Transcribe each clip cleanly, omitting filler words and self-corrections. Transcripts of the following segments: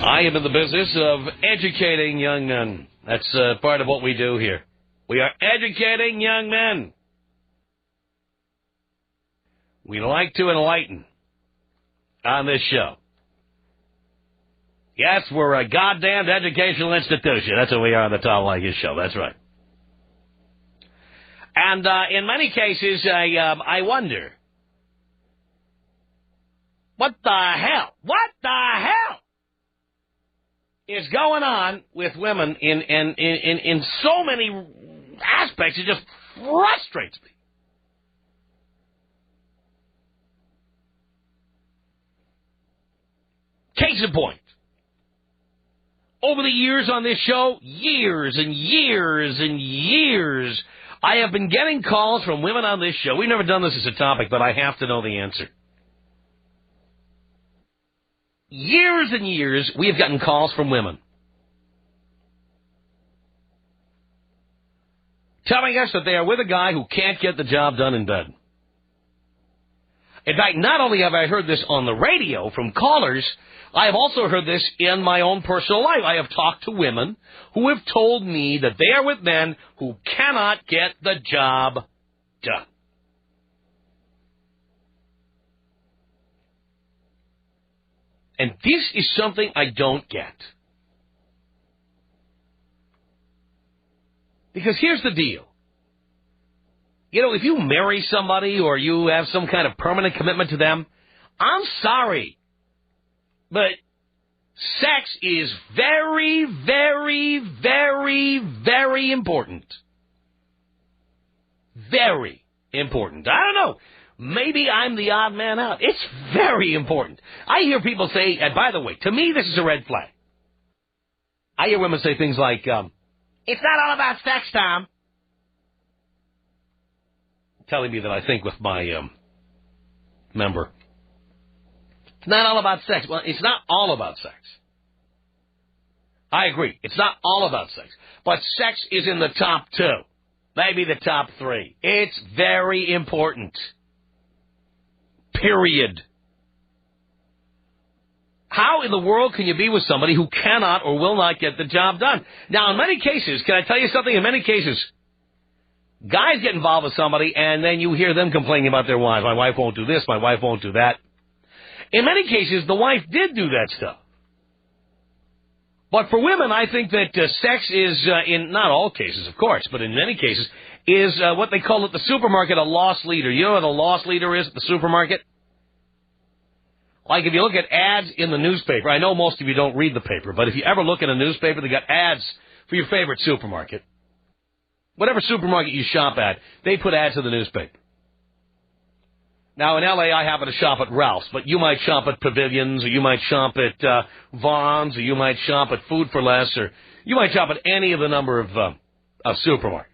I am in the business of educating young men. That's part of what we do here. We are educating young men. We like to enlighten on this show. Yes, we're a goddamn educational institution. That's what we are on the Tom Leykis Show. That's right. And in many cases, I wonder, what the hell is going on with women in so many aspects? It just frustrates me. Case in point. Over the years on this show, years and years and years, I have been getting calls from women on this show. We've never done this as a topic, but I have to know the answer. Years and years, we have gotten calls from women telling us that they are with a guy who can't get the job done in bed. In fact, not only have I heard this on the radio from callers, I have also heard this in my own personal life. I have talked to women who have told me that they are with men who cannot get the job done. And this is something I don't get. Because here's the deal. You know, if you marry somebody or you have some kind of permanent commitment to them, I'm sorry, but sex is very, very, very, very important. Very important. I don't know. Maybe I'm the odd man out. It's very important. I hear people say, and by the way, to me this is a red flag. I hear women say things like, it's not all about sex, Tom. Telling me that I think with my member. It's not all about sex. Well, it's not all about sex. I agree. It's not all about sex. But sex is in the top 2. Maybe the top 3. It's very important. Period. How in the world can you be with somebody who cannot or will not get the job done? Now, in many cases, can I tell you something? In many cases, guys get involved with somebody, and then you hear them complaining about their wives. My wife won't do this. My wife won't do that. In many cases, the wife did do that stuff. But for women, I think that sex is, in not all cases, of course, but in many cases, is what they call at the supermarket a loss leader. You know what a loss leader is at the supermarket? Like if you look at ads in the newspaper, I know most of you don't read the paper, but if you ever look in a newspaper, they got ads for your favorite supermarket. Whatever supermarket you shop at, they put ads in the newspaper. Now, in L.A., I happen to shop at Ralph's, but you might shop at Pavilions, or you might shop at Vaughn's, or you might shop at Food for Less, or you might shop at any of the number of supermarkets.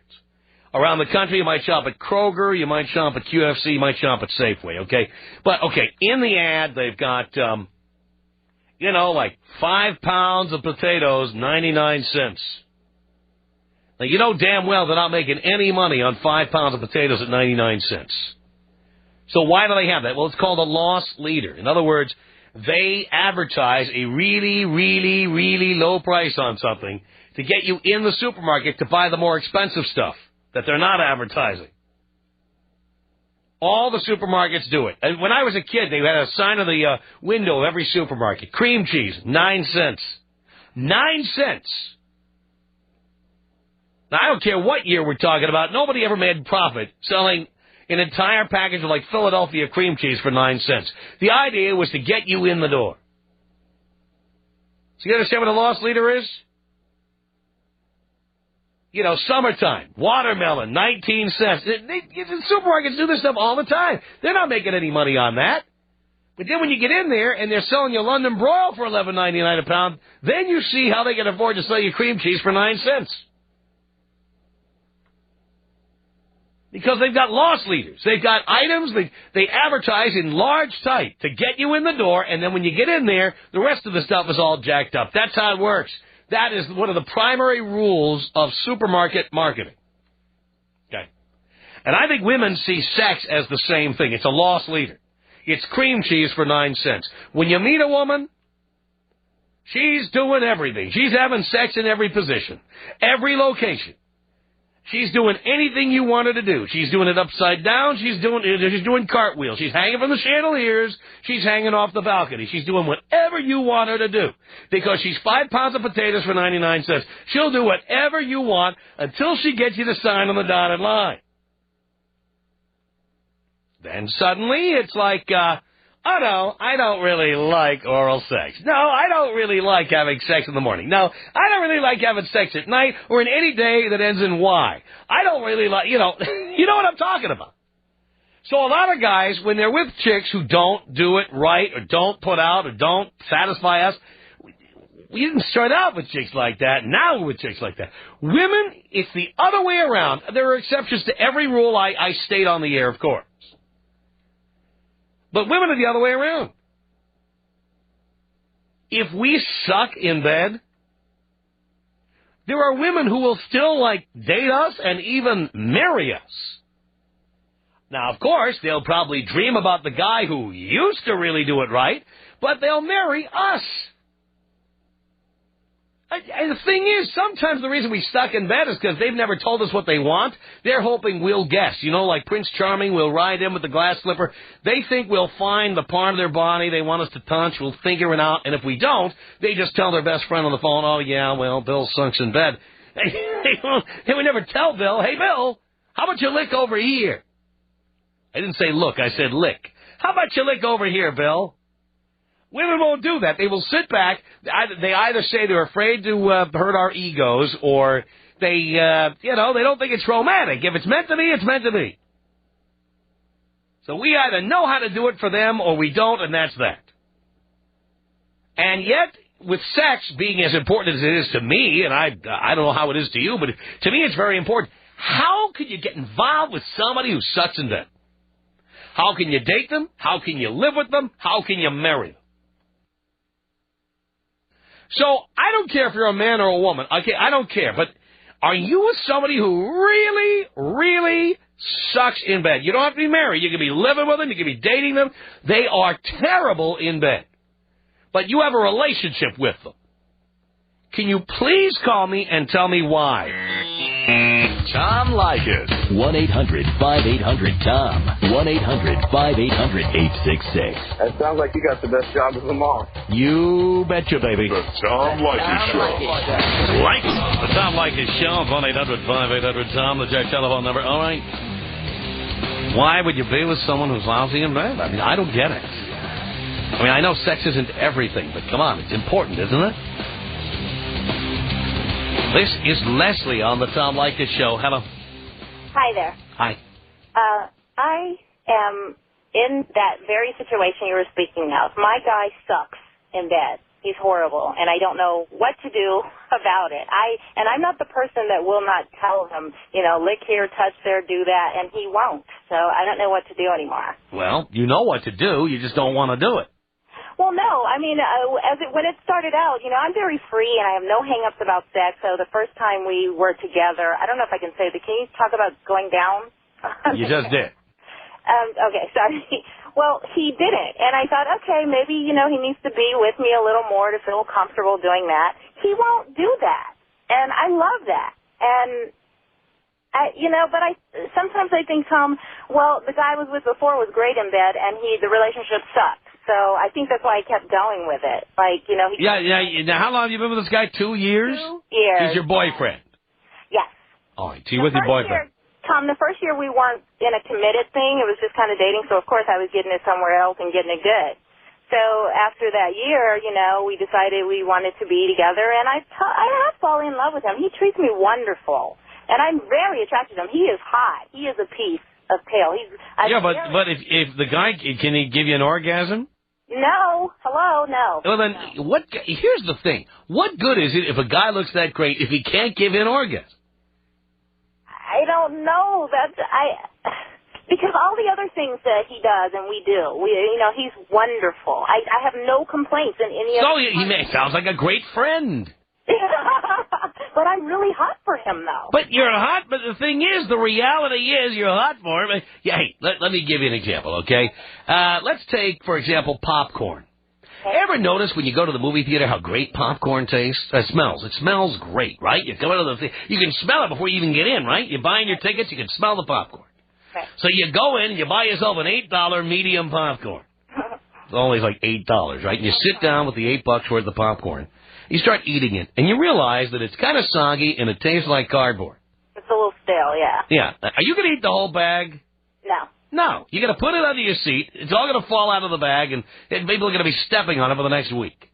Around the country, you might shop at Kroger, you might shop at QFC, you might shop at Safeway, okay? But, okay, in the ad, they've got, like 5 pounds of potatoes, 99 cents. Now, you know damn well they're not making any money on 5 pounds of potatoes at 99 cents. So why do they have that? Well, it's called a loss leader. In other words, they advertise a really, really, really low price on something to get you in the supermarket to buy the more expensive stuff that they're not advertising. All the supermarkets do it. And when I was a kid, they had a sign on the window of every supermarket. Cream cheese, 9 cents. 9 cents. Now, I don't care what year we're talking about. Nobody ever made profit selling an entire package of like Philadelphia cream cheese for 9 cents. The idea was to get you in the door. So you understand what a loss leader is? You know, summertime, watermelon, 19 cents. The supermarkets do this stuff all the time. They're not making any money on that. But then when you get in there and they're selling you London broil for $11.99 a pound, then you see how they can afford to sell you cream cheese for 9 cents. Because they've got loss leaders. They've got items they advertise in large type to get you in the door, and then when you get in there, the rest of the stuff is all jacked up. That's how it works. That is one of the primary rules of supermarket marketing. Okay. And I think women see sex as the same thing. It's a loss leader. It's cream cheese for 9 cents. When you meet a woman, She's doing everything. She's having sex in every position, every location. She's doing anything you want her to do. She's doing it upside down. She's doing cartwheels. She's hanging from the chandeliers. She's hanging off the balcony. She's doing whatever you want her to do. Because she's 5 pounds of potatoes for 99 cents. She'll do whatever you want until she gets you to sign on the dotted line. Then suddenly it's like, oh, no, I don't really like oral sex. No, I don't really like having sex in the morning. No, I don't really like having sex at night or in any day that ends in Y. I don't really like, you know what I'm talking about. So a lot of guys, when they're with chicks who don't do it right or don't put out or don't satisfy us, we didn't start out with chicks like that. Now we're with chicks like that. Women, it's the other way around. There are exceptions to every rule I state on the air, of course. But women are the other way around. If we suck in bed, there are women who will still, date us and even marry us. Now, of course, they'll probably dream about the guy who used to really do it right, but they'll marry us. And the thing is, sometimes the reason we stuck in bed is because they've never told us what they want. They're hoping we'll guess. Like Prince Charming, we'll ride in with the glass slipper. They think we'll find the part of their body they want us to touch. We'll figure it out. And if we don't, they just tell their best friend on the phone, oh, yeah, well, Bill sunks in bed. They would never tell Bill, hey, Bill, how about you lick over here? I didn't say look, I said lick. How about you lick over here, Bill? Women won't do that. They will sit back. They either say they're afraid to hurt our egos, or they don't think it's romantic. If it's meant to be, it's meant to be. So we either know how to do it for them, or we don't, and that's that. And yet, with sex being as important as it is to me, and I don't know how it is to you, but to me it's very important. How could you get involved with somebody who sucks in bed? How can you date them? How can you live with them? How can you marry them? So, I don't care if you're a man or a woman. Okay, I don't care. But are you with somebody who really, really sucks in bed? You don't have to be married. You can be living with them. You can be dating them. They are terrible in bed. But you have a relationship with them. Can you please call me and tell me why? Tom Leykis. 1-800-5800-TOM. 1-800-5800-866. That sounds like you got the best job of them all. You betcha, baby. The Tom Leykis Show. The Tom Leykis Show. 1-800-5800-TOM. The Jack telephone number. All right. Why would you be with someone who's lousy in bed? I mean, I don't get it. I mean, I know sex isn't everything, but come on, it's important, isn't it? This is Leslie on the Tom Leykis Show. Hello. Hi there. Hi. I am in that very situation you were speaking of. My guy sucks in bed. He's horrible, and I don't know what to do about it. I'm not the person that will not tell him, lick here, touch there, do that, and he won't. So I don't know what to do anymore. Well, you know what to do. You just don't want to do it. Well, no. I mean, when it started out, I'm very free and I have no hang-ups about sex. So the first time we were together, I don't know if I can say, but can you talk about going down? You just did. Okay, sorry. Well, he didn't. And I thought, okay, maybe, he needs to be with me a little more to feel comfortable doing that. He won't do that. And I love that. And, but sometimes I think, Tom, well, the guy I was with before was great in bed and the relationship sucked. So I think that's why I kept going with it. Yeah. Now, how long have you been with this guy? 2 years? 2 years. He's your boyfriend? Yes. All right, so you're with your boyfriend. Tom, the first year we weren't in a committed thing. It was just kind of dating. So, of course, I was getting it somewhere else and getting it good. So after that year, we decided we wanted to be together. And I have fallen in love with him. He treats me wonderful. And I'm very attracted to him. He is hot. He is a piece of tail. But if the guy, can he give you an orgasm? No. Hello? No. Well, then, here's the thing. What good is it if a guy looks that great if he can't give you an orgasm? I don't know. Because all the other things that he does and we do, he's wonderful. I have no complaints in any of he sounds like a great friend. But I'm really hot for him, though. But you're hot, but the thing is, the reality is you're hot for him. Yeah, hey, let me give you an example, okay? Let's take, for example, popcorn. Okay. Ever notice when you go to the movie theater how great popcorn tastes? Smells. It smells great, right? You go into the theater, you can smell it before you even get in, right? You're buying your tickets, you can smell the popcorn. Okay. So you go in and you buy yourself an $8 medium popcorn. It's always like $8, right? And you sit down with the $8 worth of popcorn. You start eating it, and you realize that it's kind of soggy and it tastes like cardboard. It's a little stale, yeah. Yeah. Are you going to eat the whole bag? No. No. You're going to put it under your seat. It's all going to fall out of the bag, and people are going to be stepping on it for the next week.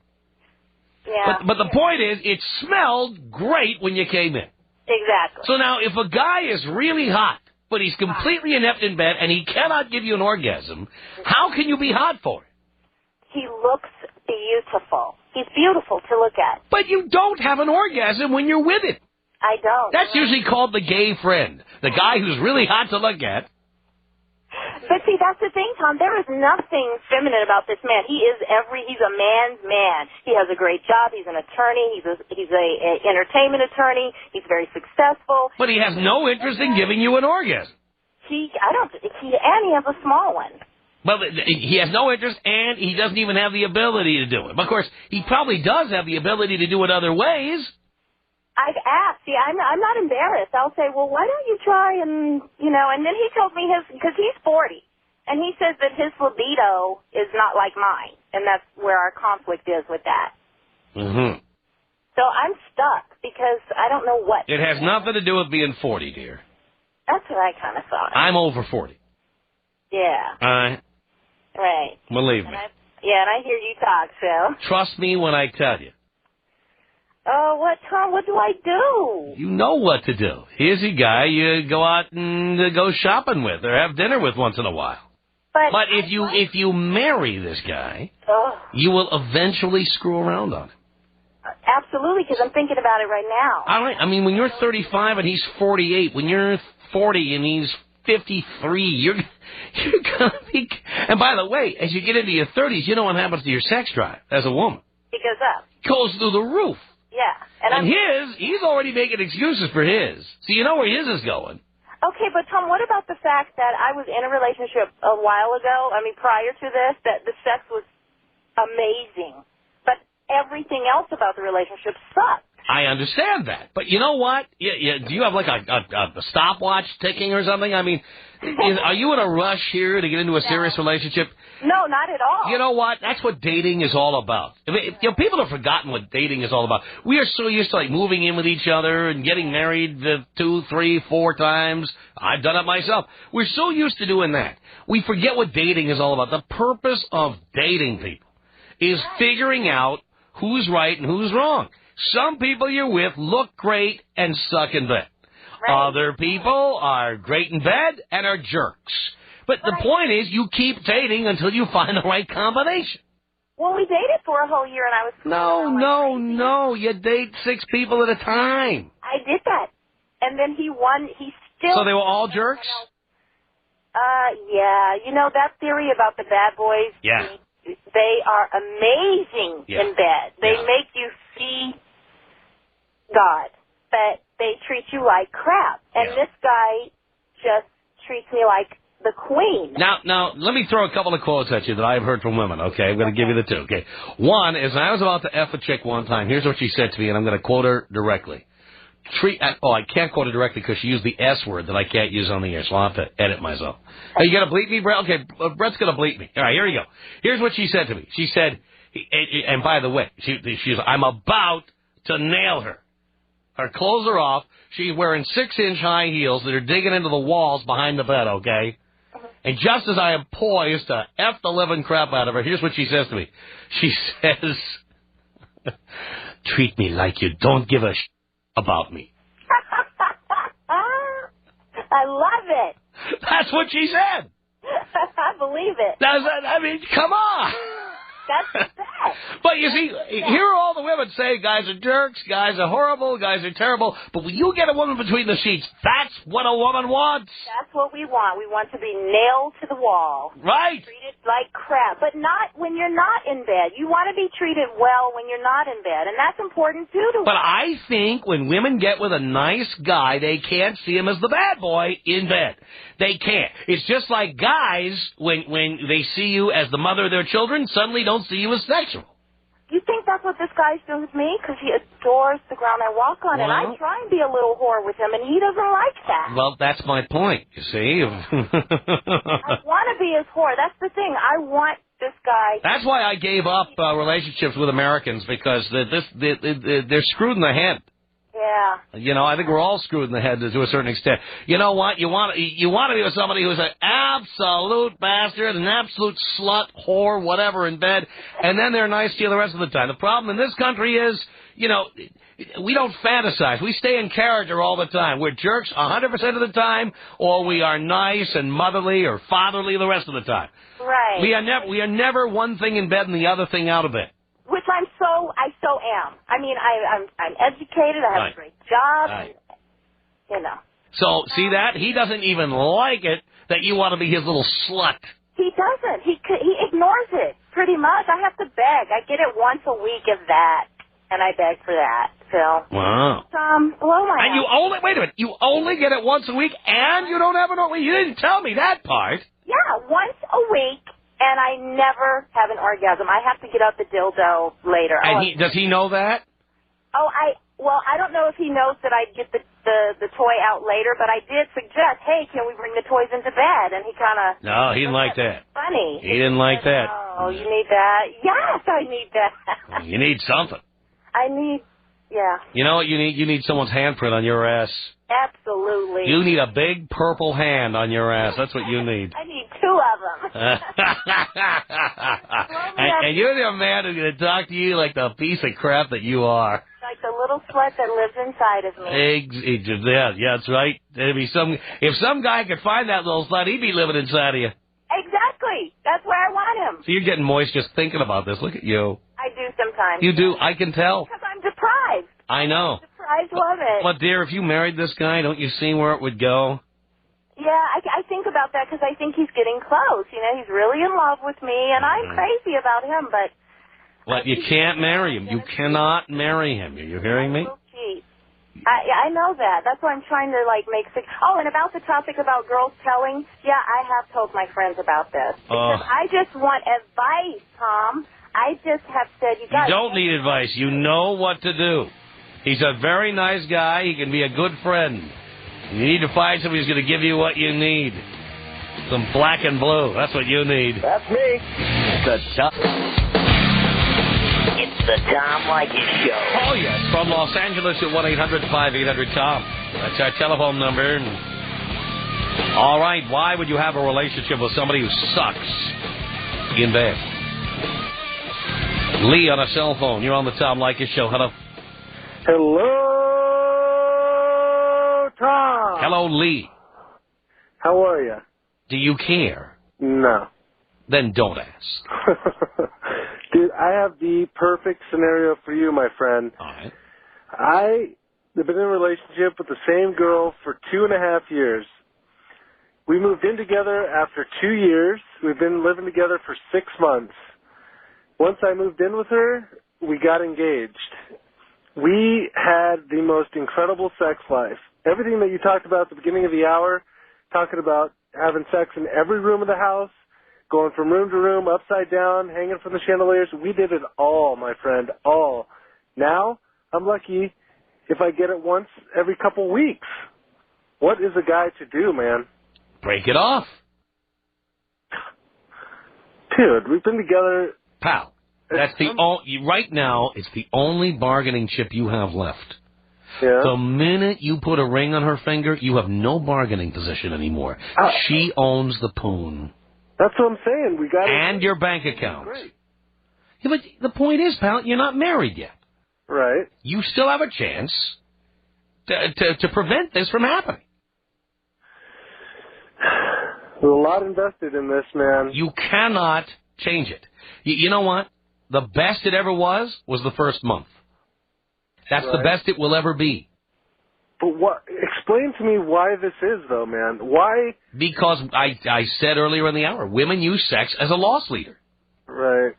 Yeah. But the point is, it smelled great when you came in. Exactly. So now, if a guy is really hot, but he's completely inept in bed, and he cannot give you an orgasm, how can you be hot for him? He looks beautiful. He's beautiful to look at. But you don't have an orgasm when you're with him. I don't. That's usually called the gay friend, the guy who's really hot to look at. But see, that's the thing, Tom. There is nothing feminine about this man. He's a man's man. He has a great job. He's an attorney. He's a entertainment attorney. He's very successful. But he has no interest in giving you an orgasm. He has a small one. Well, he has no interest, and he doesn't even have the ability to do it. But of course, he probably does have the ability to do it other ways. I've asked. See, I'm not embarrassed. I'll say, well, why don't you try and then he tells me because he's 40, and he says that his libido is not like mine, and that's where our conflict is with that. Mm-hmm. So I'm stuck because I don't know what. It has nothing to do with being 40, dear. That's what I kind of thought. I'm over 40. Yeah. Right. Believe me. And I hear you talk, so. Trust me when I tell you. Oh, Tom? What do I do? You know what to do. Here's a guy you go out and go shopping with or have dinner with once in a while. But if you marry this guy, you will eventually screw around on him. Absolutely, because I'm thinking about it right now. All right. I mean, when you're 35 and he's 48, when you're 40 and he's 53, you're going to be... And by the way, as you get into your 30s, you know what happens to your sex drive as a woman. It goes up. Goes through the roof. Yeah. And he's already making excuses for his. So you know where his is going. Okay, but Tom, what about the fact that I was in a relationship a while ago, prior to this, that the sex was amazing, but everything else about the relationship sucked? I understand that. But you know what? Do you have like a stopwatch ticking or something? I mean, are you in a rush here to get into a serious relationship? No, not at all. You know what? That's what dating is all about. People have forgotten what dating is all about. We are so used to like moving in with each other and getting married 2, 3, 4 times. I've done it myself. We're so used to doing that. We forget what dating is all about. The purpose of dating people is figuring out who's right and who's wrong. Some people you're with look great and suck in bed. Right. Other people are great in bed and are jerks. But the point is, you keep dating until you find the right combination. Well, we dated for a whole year, and I was... No. You date 6 people at a time. I did that. And then he still... So they were all jerks? Yeah. You know, that theory about the bad boys... Yeah. They are amazing in bed. They make you see God, but they treat you like crap. And this guy just treats me like the queen. Now, let me throw a couple of quotes at you that I've heard from women, okay? I'm going to give you the 2, okay? One is, I was about to F a chick one time. Here's what she said to me, and I'm going to quote her directly. I can't quote her directly because she used the S word that I can't use on the air, so I'll have to edit myself. Are you going to bleep me, Brett? Okay, Brett's going to bleep me. All right, here we go. Here's what she said to me. She said, and by the way, she's I'm about to nail her. Her clothes are off. She's wearing 6-inch high heels that are digging into the walls behind the bed, okay? And just as I am poised to F the living crap out of her, here's what she says to me. She says, treat me like you don't give a about me. I love it. That's what she said. I believe it. Come on. That's the best. But you see, here are all the women saying guys are jerks, guys are horrible, guys are terrible. But when you get a woman between the sheets, that's what a woman wants. That's what we want. We want to be nailed to the wall. Right. Treated like crap. But not when you're not in bed. You want to be treated well when you're not in bed. And that's important, too. But I think when women get with a nice guy, they can't see him as the bad boy in bed. They can't. It's just like guys, when they see you as the mother of their children, suddenly don't see you as sexual. You think that's what this guy's doing with me? Because he adores the ground I walk on, and I try and be a little whore with him, and he doesn't like that. Well, that's my point, you see. I want to be his whore. That's the thing. I want this guy. That's why I gave up relationships with Americans, because they're screwed in the head. Yeah. You know, I think we're all screwed in the head to a certain extent. You know what? You want to be with somebody who's an absolute bastard, an absolute slut, whore, whatever in bed, and then they're nice to you the rest of the time. The problem in this country is, you know, we don't fantasize. We stay in character all the time. We're jerks 100% of the time, or we are nice and motherly or fatherly the rest of the time. Right. We are never one thing in bed and the other thing out of bed. Which I so am. I mean, I'm educated. I have a great job. Right. You know. So, see that? He doesn't even like it that you want to be his little slut. He doesn't. He ignores it, pretty much. I have to beg. I get it once a week, if that. And I beg for that, Phil. Wow. Below my And house. wait a minute, you only get it once a week and you don't have an orgasm? You didn't tell me that part. Yeah, once a week, and I never have an orgasm. I have to get out the dildo later. And does he know that? I don't know if he knows that I get the toy out later, but I did suggest, hey, can we bring the toys into bed? And he kind of... No, he didn't like that. Funny. He didn't like that. Oh, you need that? Yes, I need that. You need something. Yeah. You know what you need? You need someone's handprint on your ass. Absolutely. You need a big purple hand on your ass. That's what you need. I need 2 of them. and you're the man who's going to talk to you like the piece of crap that you are. Like the little slut that lives inside of me. Yeah, that's right. If some guy could find that little slut, he'd be living inside of you. Exactly. That's where I want him. So you're getting moist just thinking about this. Look at you. I do sometimes. You do. I can tell. Because I'm deprived. I know. Deprived woman. But, dear, if you married this guy, don't you see where it would go? Yeah, I think about that because I think he's getting close. You know, he's really in love with me, and I'm crazy about him, but... Well, you can't marry him. You cannot marry him. Are you hearing me? I know that. That's why I'm trying to, make... Oh, and about the topic about girls telling, yeah, I have told my friends about this. Because I just want advice, Tom. I just have said, you don't need advice. You know what to do. He's a very nice guy. He can be a good friend. You need to find somebody who's going to give you what you need. Some black and blue. That's what you need. That's me. It's the Tom Leykis Show. Oh, yes. From Los Angeles at 1-800-5800-TOM. That's our telephone number. All right. Why would you have a relationship with somebody who sucks in bed? Lee on a cell phone. You're on the Tom Leykis Show. Hello. Hello, Tom. Hello, Lee. How are you? Do you care? No. Then don't ask. Dude, I have the perfect scenario for you, my friend. All right. I have been in a relationship with the same girl for 2.5 years. We moved in together after 2 years. We've been living together for 6 months. Once I moved in with her, we got engaged. We had the most incredible sex life. Everything that you talked about at the beginning of the hour, talking about having sex in every room of the house, going from room to room, upside down, hanging from the chandeliers, we did it all, my friend, all. Now, I'm lucky if I get it once every couple weeks. What is a guy to do, man? Break it off. Dude, we've been together... Pal, that's right now, it's the only bargaining chip you have left. Yeah. The minute you put a ring on her finger, you have no bargaining position anymore. She owns the poon. That's what I'm saying. We got and your bank account. Yeah, but the point is, pal, you're not married yet. Right. You still have a chance to prevent this from happening. There's a lot invested in this, man. You cannot change it. You know what? The best it ever was the first month. That's the best it will ever be. But what? Explain to me why this is, though, man. Why? Because I said earlier in the hour, women use sex as a loss leader. Right.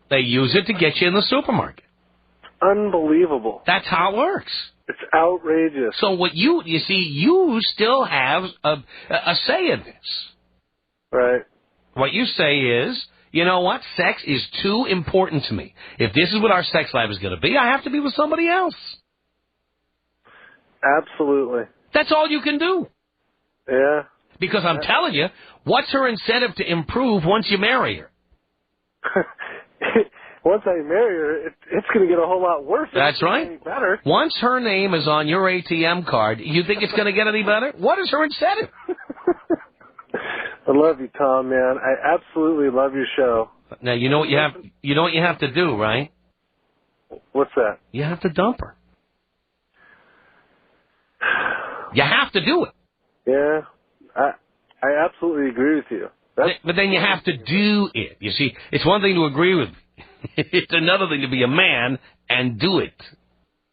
They use it to get you in the supermarket. Unbelievable. That's how it works. It's outrageous. So what you see, you still have a say in this. Right. What you say is, You know what? Sex is too important to me. If this is what our sex life is going to be, I have to be with somebody else. Absolutely. That's all you can do. Yeah. Because I'm telling you, what's her incentive to improve once you marry her? Once I marry her, it's going to get a whole lot worse. That's right. Any better. Once her name is on your ATM card, you think it's going to get any better? What is her incentive? I love you, Tom, man. I absolutely love your show. Now, you know what you have. You know what you have to do, right? What's that? You have to dump her. You have to do it. Yeah, I absolutely agree with you. But then you have to do it. You see, it's one thing to agree with me. It's another thing to be a man and do it.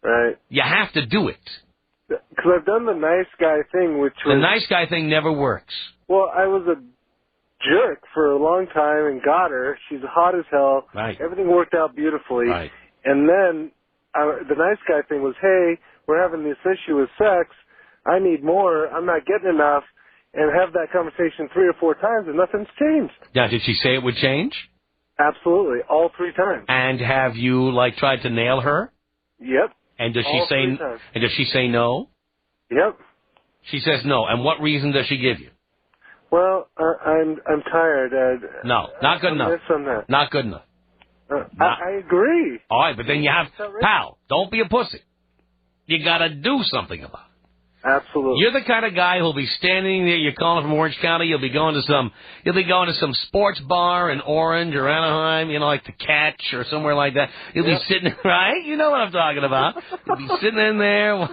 Right. You have to do it. Because I've done the nice guy thing, which was... The nice guy thing never works. Well, I was a jerk for a long time and got her. She's hot as hell. Right. Everything worked out beautifully. Right. And then the nice guy thing was, hey, we're having this issue with sex. I need more. I'm not getting enough. And have that conversation 3 or 4 times, and nothing's changed. Now, did she say it would change? Absolutely, all 3 times. And have you tried to nail her? Yep. And does all she say? 3 times. And does she say no? Yep. She says no. And what reason does she give you? Well, I'm tired. No, not good enough. On that. Not good enough. I agree. All right, but then you have, pal, don't be a pussy. You got to do something about it. Absolutely. You're the kind of guy who'll be standing there. You're calling from Orange County. You'll be going to some sports bar in Orange or Anaheim, like the Catch or somewhere like that. You'll be sitting, right? You know what I'm talking about. You'll be sitting in there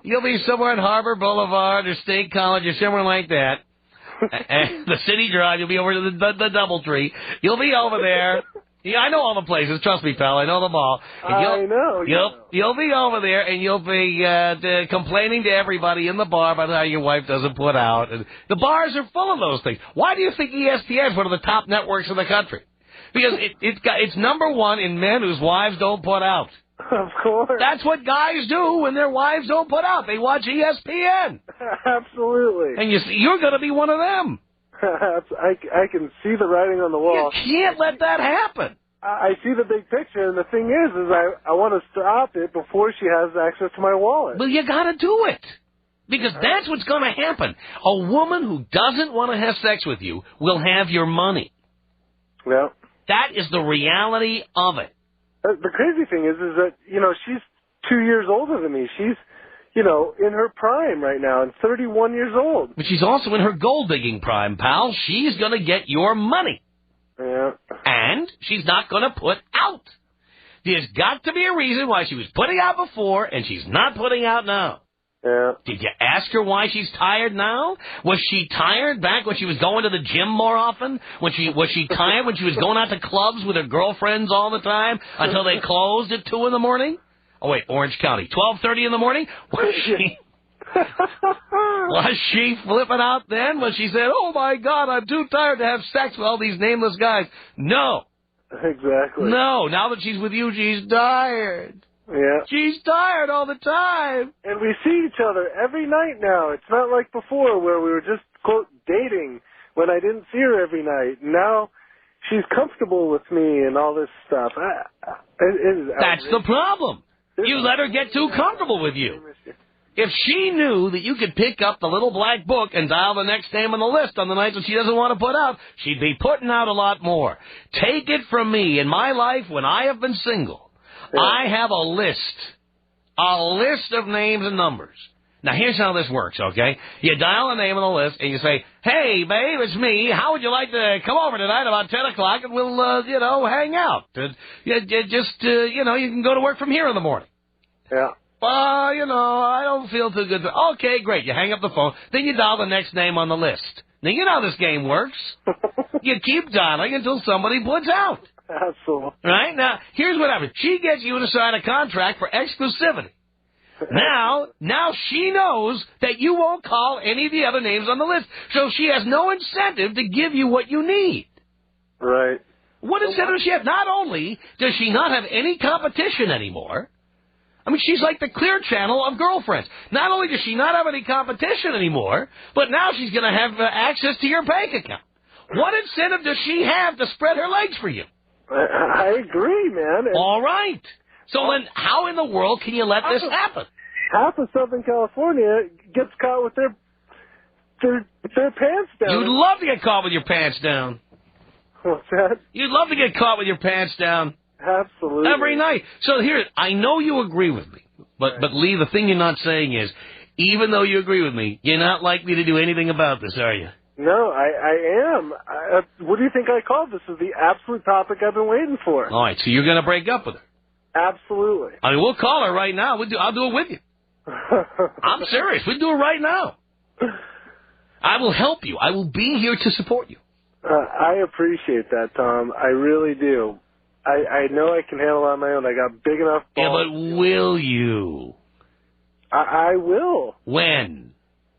you'll be somewhere on Harbor Boulevard or State College or somewhere like that. And the City Drive, you'll be over to the Doubletree. You'll be over there. Yeah, I know all the places. Trust me, pal. I know them all. And I know. You'll be over there, and you'll be complaining to everybody in the bar about how your wife doesn't put out. And the bars are full of those things. Why do you think ESPN is one of the top networks in the country? Because it's number one in men whose wives don't put out. Of course. That's what guys do when their wives don't put out. They watch ESPN. Absolutely. And you're going to be one of them. I can see the writing on the wall. You can't let that happen. I see the big picture, and the thing is I want to stop it before she has access to my wallet. Well, you got to do it. Because that's what's going to happen. A woman who doesn't want to have sex with you will have your money. Yeah. That is the reality of it. The crazy thing is that, she's 2 years older than me. She's, in her prime right now and 31 years old. But she's also in her gold-digging prime, pal. She's going to get your money. Yeah. And she's not going to put out. There's got to be a reason why she was putting out before and she's not putting out now. Yeah. Did you ask her why she's tired now? Was she tired back when she was going to the gym more often? Was she tired when she was going out to clubs with her girlfriends all the time until they closed at 2 in the morning? Oh, wait, Orange County. 12:30 in the morning? Was she flipping out then when she said, oh, my God, I'm too tired to have sex with all these nameless guys? No. Exactly. No, now that she's with you, she's tired. Yeah. She's tired all the time. And we see each other every night now. It's not like before where we were just, quote, dating when I didn't see her every night. Now she's comfortable with me and all this stuff. That's the problem. You let her get too comfortable with you. If she knew that you could pick up the little black book and dial the next name on the list on the nights that she doesn't want to put out, she'd be putting out a lot more. Take it from me. In my life, when I have been single, I have a list of names and numbers. Now, here's how this works, okay? You dial a name on the list, and you say, hey, babe, it's me. How would you like to come over tonight about 10 o'clock, and we'll, hang out? You can go to work from here in the morning. Yeah. I don't feel too good. Okay, great. You hang up the phone. Then you dial the next name on the list. Now, you know how this game works. You keep dialing until somebody puts out. Absolutely. Right? Now, here's what happens. She gets you to sign a contract for exclusivity. Now she knows that you won't call any of the other names on the list, so she has no incentive to give you what you need. Right. What incentive does she have? Not only does she not have any competition anymore, I mean, she's like the Clear Channel of girlfriends. Not only does she not have any competition anymore, but now she's going to have access to your bank account. What incentive does she have to spread her legs for you? I agree, man. And all right. So then how in the world can you let this happen? half of Southern California gets caught with their pants down. You'd love to get caught with your pants down. What's that? You'd love to get caught with your pants down. Absolutely. Every night. So here, I know you agree with me, but Lee, the thing you're not saying is, even though you agree with me, you're not likely to do anything about this, are you? No, I am. What do you think I called? This is the absolute topic I've been waiting for. All right, so you're going to break up with her. Absolutely. I mean, we'll call her right now. I'll do it with you. I'm serious. We'll do it right now. I will help you. I will be here to support you. I appreciate that, Tom. I really do. I know I can handle it on my own. I got big enough balls. Yeah, but will you? I will. When?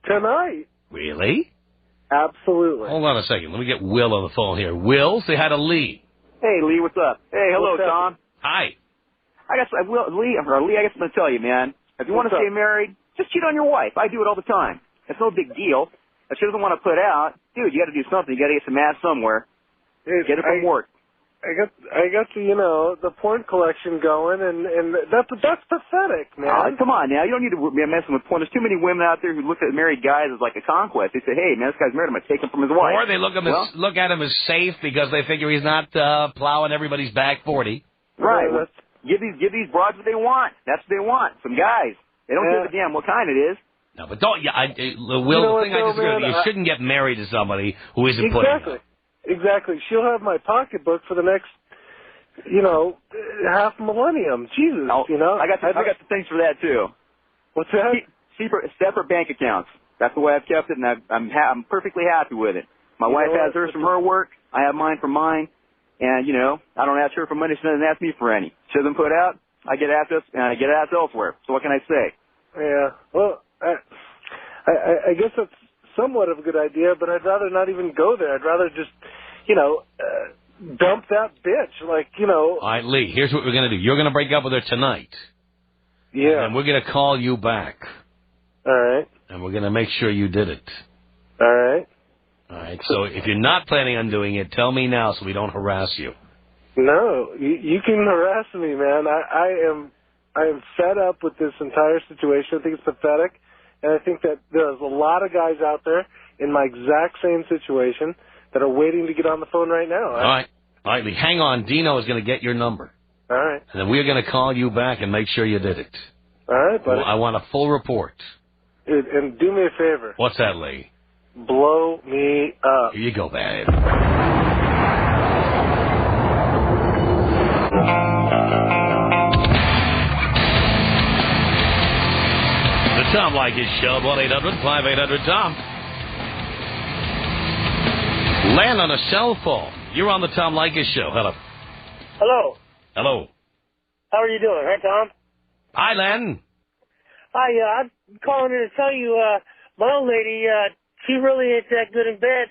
Tonight. Really? Absolutely. Hold on a second. Let me get Will on the phone here. Will, say hi to Lee. Hey, Lee, what's up? Hey, hello, What's up? Tom. Hi. I guess Lee, I guess I'm gonna tell you, man. If you want to stay married, just cheat on your wife. I do it all the time. It's no big deal. If she doesn't want to put out, dude, you got to do something. You got to get some ass somewhere. Get it from work. I got the porn collection going, and that's pathetic, man. Come on now, you don't need to be messing with porn. There's too many women out there who look at married guys as like a conquest. They say, hey, man, this guy's married. I'm gonna take him from his wife. Or they look at him as safe because they figure he's not plowing everybody's back 40. Right. Well, give these broads what they want. That's what they want. Some guys. They don't give a damn what kind it is. No, but don't. Will, the thing I disagree with you shouldn't get married to somebody who isn't putting up. Exactly. She'll have my pocketbook for the next, half millennium. Jesus, I got the things for that too. What's that? Separate bank accounts. That's the way I've kept it, and I'm perfectly happy with it. My wife has hers from her work. I have mine from mine, and I don't ask her for money. She doesn't ask me for any. She doesn't put out. I get access, and I get asked elsewhere. So what can I say? Yeah. Well, I guess that's somewhat of a good idea, but I'd rather not even go there. I'd rather just, dump that bitch. All right, Lee, here's what we're going to do. You're going to break up with her tonight. Yeah. And we're going to call you back. All right. And we're going to make sure you did it. All right. All right. So if you're not planning on doing it, tell me now so we don't harass you. No, you can harass me, man. I am fed up with this entire situation. I think it's pathetic. And I think that there's a lot of guys out there in my exact same situation that are waiting to get on the phone right now. All right, Lee, hang on. Dino is going to get your number. All right. And then we're going to call you back and make sure you did it. All right, buddy. I want a full report. And do me a favor. What's that, Lee? Blow me up. Here you go, babe. The Tom Leykis Show, 1-800-5800-TOM. Land on a cell phone. You're on the Tom Leykis Show. Hello. Hello. Hello. How are you doing? Hi, Tom. Hi, Len. Hi, I'm calling in to tell you, my old lady, she really ain't that good in bed,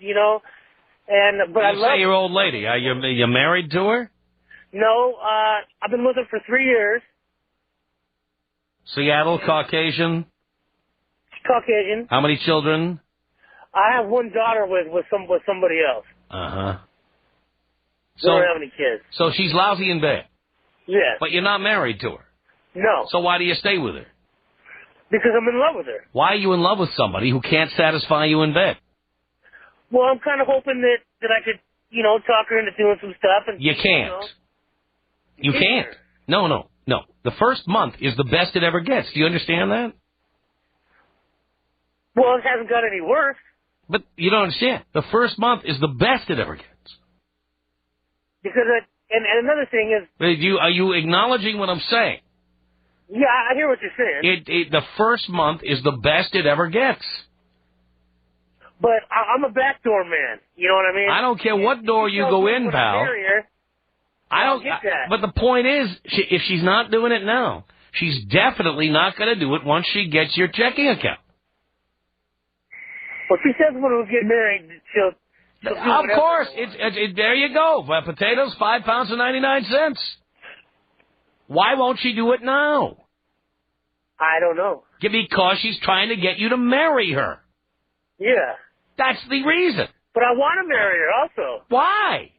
but I love her. Your old lady. Are you married to her? No, I've been with her for 3 years. Seattle, Caucasian. She's Caucasian. How many children? I have one daughter with somebody else. Uh-huh. So, don't have any kids. So she's lousy in bed? Yes. But you're not married to her? No. So why do you stay with her? Because I'm in love with her. Why are you in love with somebody who can't satisfy you in bed? Well, I'm kind of hoping that I could, talk her into doing some stuff. And you can't. You can't. No. The first month is the best it ever gets. Do you understand that? Well, it hasn't got any worse. But you don't understand. The first month is the best it ever gets. Because and another thing is... Are you acknowledging what I'm saying? Yeah, I hear what you're saying. The first month is the best it ever gets. But I'm a backdoor man. You know what I mean? I don't care what door you go in, pal. I don't get that. But the point is, if she's not doing it now, she's definitely not going to do it once she gets your checking account. Well, she says when we get married, she'll do of course. There you go. Potatoes, 5 pounds and 99 cents. Why won't she do it now? I don't know. Because she's trying to get you to marry her. Yeah. That's the reason. But I want to marry her also. Why?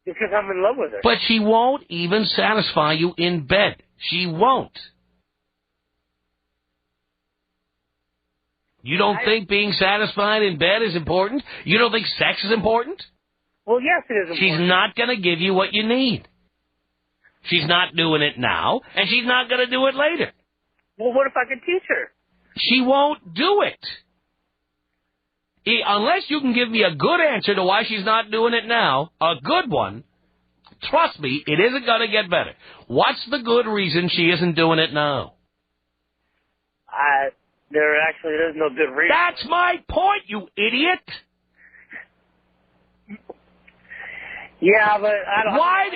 Because I'm in love with her. But she won't even satisfy you in bed. She won't. You don't think being satisfied in bed is important? You don't think sex is important? Well, yes, it is important. She's not going to give you what you need. She's not doing it now, and she's not going to do it later. Well, what if I can teach her? She won't do it. Unless you can give me a good answer to why she's not doing it now, a good one, trust me, it isn't going to get better. What's the good reason she isn't doing it now? There's no good reason. That's my point, you idiot. Yeah, but I don't... Why?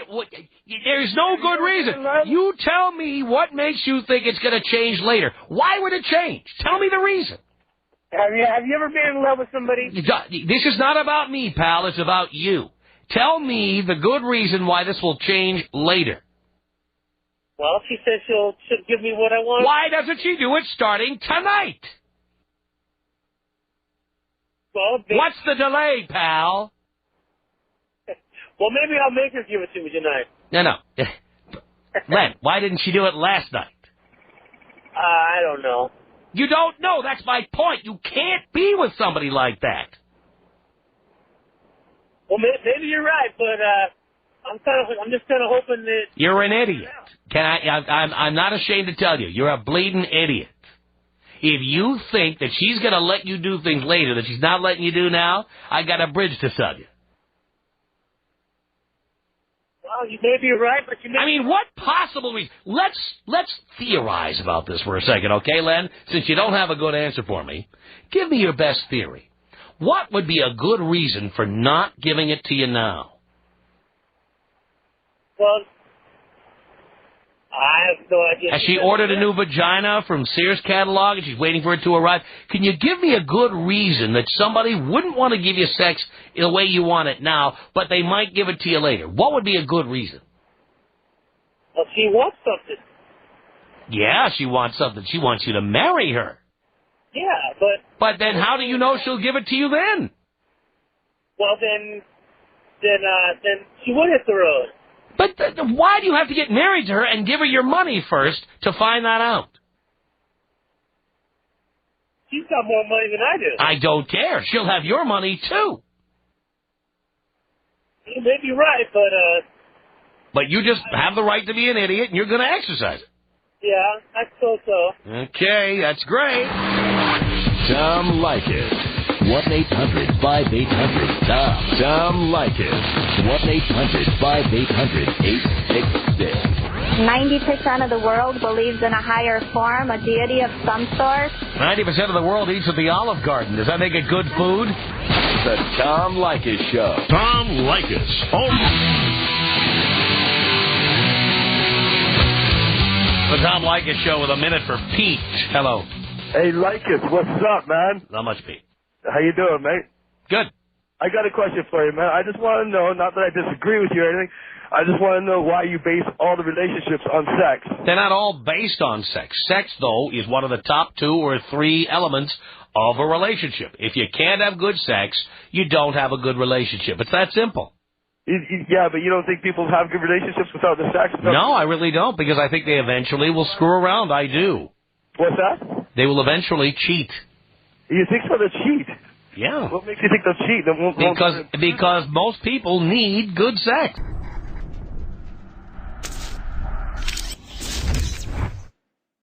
There's no good reason. You tell me what makes you think it's going to change later. Why would it change? Tell me the reason. Have you ever been in love with somebody? This is not about me, pal. It's about you. Tell me the good reason why this will change later. Well, she said she'll give me what I want. Why doesn't she do it starting tonight? Well, what's the delay, pal? Well, maybe I'll make her give it to me tonight. No. Len, why didn't she do it last night? I don't know. You don't know. That's my point. You can't be with somebody like that. Well, maybe you're right, but I'm just kind of hoping that... You're an idiot. I'm not ashamed to tell you. You're a bleeding idiot. If you think that she's going to let you do things later that she's not letting you do now, I got a bridge to sell you. Well, you may be right, but you may... I mean, what possible reason? Let's theorize about this for a second, okay, Len? Since you don't have a good answer for me, give me your best theory. What would be a good reason for not giving it to you now? Well, I have no idea. Has she ordered a new vagina from Sears catalog and she's waiting for it to arrive? Can you give me a good reason that somebody wouldn't want to give you sex in the way you want it now, but they might give it to you later? What would be a good reason? Well, she wants something. Yeah, she wants something. She wants you to marry her. Yeah, but... But then how do you know she'll give it to you then? Well, then she would hit the road. But why do you have to get married to her and give her your money first to find that out? She's got more money than I do. I don't care. She'll have your money, too. You may be right, but... But you just have the right to be an idiot, and you're going to exercise it. Yeah, I suppose so. Okay, that's great. Tom Leykis. 1-800-5800-TOM. Tom Leykis. 1-800-5800-866. 90% of the world believes in a higher form, a deity of some sort. 90% of the world eats at the Olive Garden. Does that make it good food? The Tom Leykis Show. Tom Leykis. The Tom Leykis Show with a minute for Pete. Hello. Hey, Leykis, what's up, man? Not much, Pete. How you doing, mate? Good. I got a question for you, man. I just want to know, not that I disagree with you or anything, I just want to know why you base all the relationships on sex. They're not all based on sex. Sex, though, is one of the top 2 or 3 elements of a relationship. If you can't have good sex, you don't have a good relationship. It's that simple. Yeah, but you don't think people have good relationships without the sex? No, I really don't, because I think they eventually will screw around. I do. What's that? They will eventually cheat. You think so? They'll cheat? Yeah. What makes you think they'll cheat? Because most people need good sex.